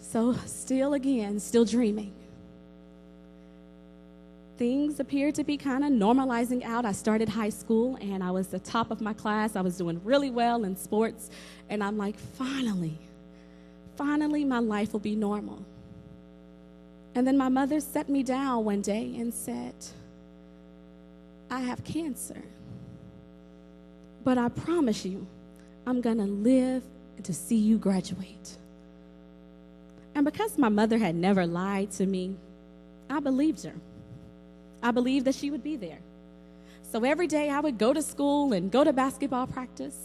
So still dreaming. Things appeared to be kind of normalizing out. I started high school, and I was the top of my class. I was doing really well in sports, and I'm like, finally, my life will be normal. And then my mother sat me down one day and said, I have cancer, but I promise you, I'm going to live to see you graduate. And because my mother had never lied to me, I believed her. I believed that she would be there. So every day I would go to school and go to basketball practice,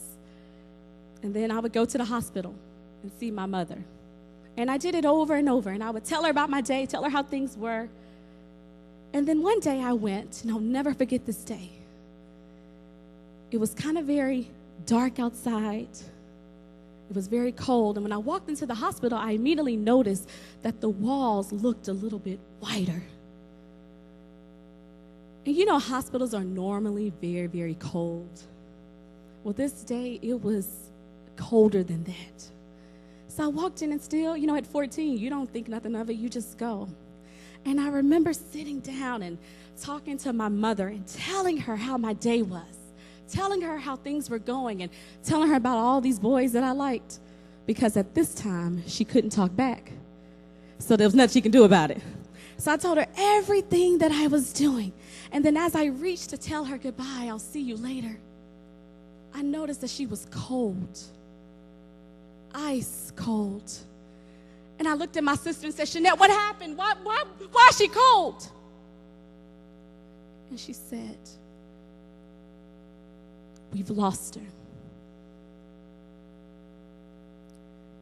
and then I would go to the hospital and see my mother. And I did it over and over, and I would tell her about my day, tell her how things were. And then one day I went, and I'll never forget this day. It was kind of very dark outside. It was very cold, and when I walked into the hospital, I immediately noticed that the walls looked a little bit whiter. And you know, hospitals are normally very, very cold. Well, this day, it was colder than that. So I walked in, and still, you know, at 14, you don't think nothing of it, you just go. And I remember sitting down and talking to my mother and telling her how my day was, telling her how things were going, and telling her about all these boys that I liked, because at this time, she couldn't talk back. So there was nothing she could do about it. So I told her everything that I was doing. And then as I reached to tell her goodbye, I'll see you later, I noticed that she was cold, ice cold. And I looked at my sister and said, Jeanette, what happened? Why is she cold? And she said, we've lost her.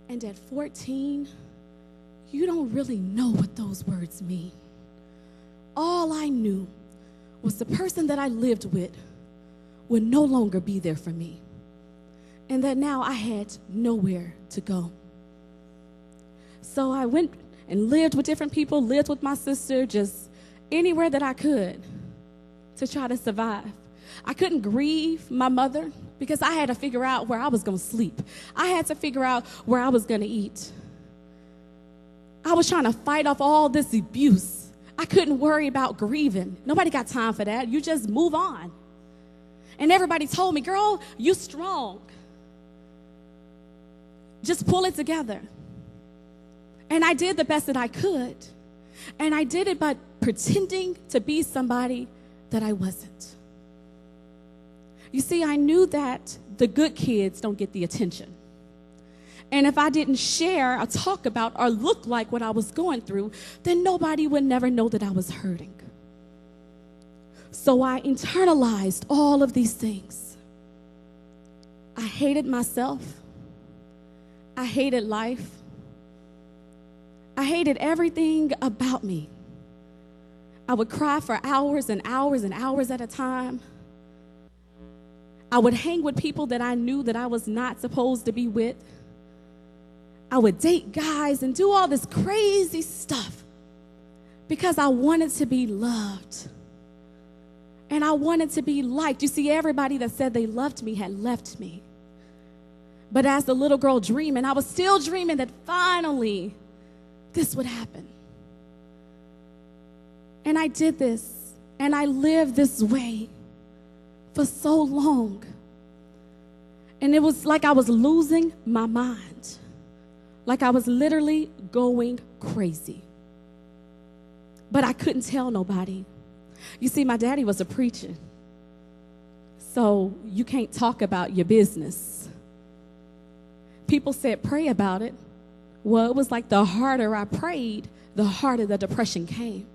And at 14, you don't really know what those words mean. All I knew was the person that I lived with would no longer be there for me, and that now I had nowhere to go. So I went and lived with different people, lived with my sister, just anywhere that I could to try to survive. I couldn't grieve my mother because I had to figure out where I was going to sleep. I had to figure out where I was going to eat. I was trying to fight off all this abuse. I couldn't worry about grieving. Nobody got time for that. You just move on. And everybody told me, girl, you strong. Just pull it together. And I did the best that I could. And I did it by pretending to be somebody that I wasn't. You see, I knew that the good kids don't get the attention. And if I didn't share or talk about or look like what I was going through, then nobody would never know that I was hurting. So I internalized all of these things. I hated myself. I hated life. I hated everything about me. I would cry for hours and hours and hours at a time. I would hang with people that I knew that I was not supposed to be with. I would date guys and do all this crazy stuff because I wanted to be loved. And I wanted to be liked. You see, everybody that said they loved me had left me. But as the little girl dreaming, I was still dreaming that finally this would happen. And I did this, and I lived this way for so long. And it was like I was losing my mind. Like I was literally going crazy. But I couldn't tell nobody. You see, my daddy was a preacher. So you can't talk about your business. People said, pray about it. Well, it was like the harder I prayed, the harder the depression came.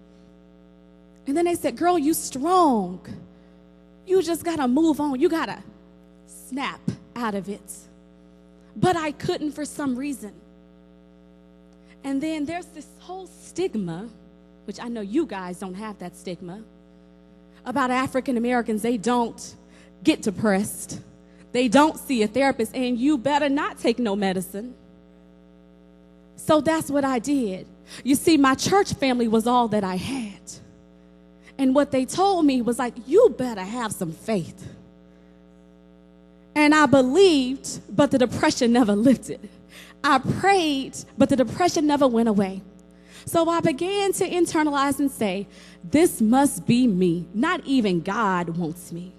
And then they said, girl, you strong. You just got to move on. You got to snap out of it. But I couldn't for some reason. And then there's this whole stigma, which I know you guys don't have that stigma, about African Americans. They don't get depressed. They don't see a therapist, and you better not take no medicine. So that's what I did. You see, my church family was all that I had. And what they told me was like, you better have some faith. And I believed, but the depression never lifted. I prayed, but the depression never went away. So I began to internalize and say, this must be me. Not even God wants me.